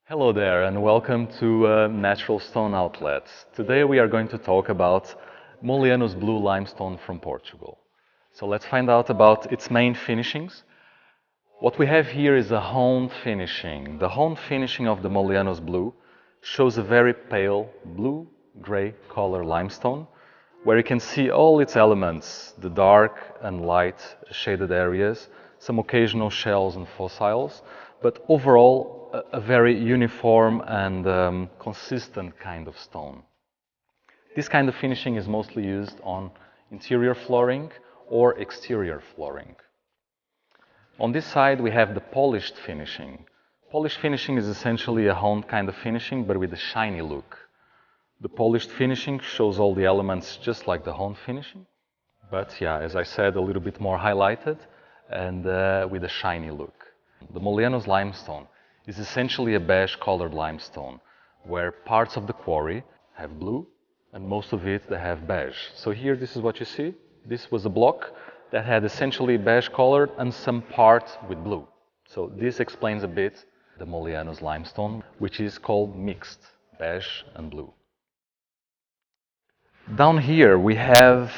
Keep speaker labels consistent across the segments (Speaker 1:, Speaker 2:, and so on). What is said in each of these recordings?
Speaker 1: Hello there and welcome to Natural Stone Outlets. Today we are going to talk about Moleanos Blue limestone from Portugal. So let's find out about its main finishings. What we have here is a honed finishing. The honed finishing of the Moleanos Blue shows a very pale blue-gray color limestone where you can see all its elements, the dark and light shaded areas, some occasional shells and fossils, but overall a very uniform and consistent kind of stone. This kind of finishing is mostly used on interior flooring or exterior flooring. On this side we have the polished finishing. Polished finishing is essentially a honed kind of finishing but with a shiny look. The polished finishing shows all the elements just like the honed finishing, but yeah, as I said, a little bit more highlighted and with a shiny look. The Moleanos limestone is essentially a beige colored limestone where parts of the quarry have blue and most of it they have beige. So here this is what you see. This was a block that had essentially beige colored and some part with blue. So this explains a bit the Moleanos limestone, which is called mixed beige and blue. Down here we have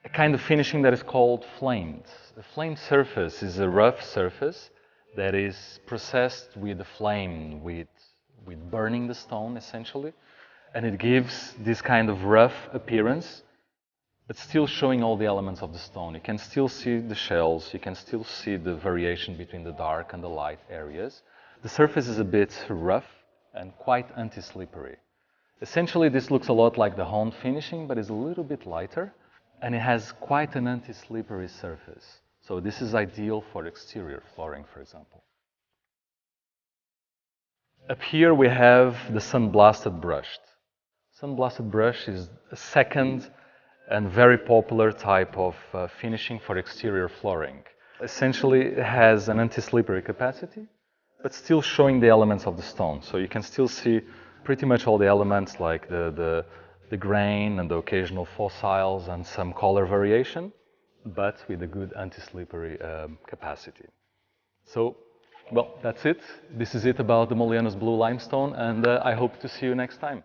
Speaker 1: a kind of finishing that is called flamed. A flamed surface is a rough surface that is processed with a flame, with burning the stone essentially, and it gives this kind of rough appearance, but still showing all the elements of the stone. You can still see the shells, you can still see the variation between the dark and the light areas. The surface is a bit rough and quite anti-slippery. Essentially this looks a lot like the honed finishing, but is a little bit lighter, and it has quite an anti-slippery surface. So this is ideal for exterior flooring, for example. Up here we have the SANDBLASTED brushed. SANDBLASTED brush is a second and very popular type of finishing for exterior flooring. Essentially it has an anti-slippery capacity, but still showing the elements of the stone. So you can still see pretty much all the elements like the grain and the occasional fossils and some color variation, but with a good anti-slippery capacity. So, well, that's it. This is it about the Moleanos Blue limestone, and I hope to see you next time.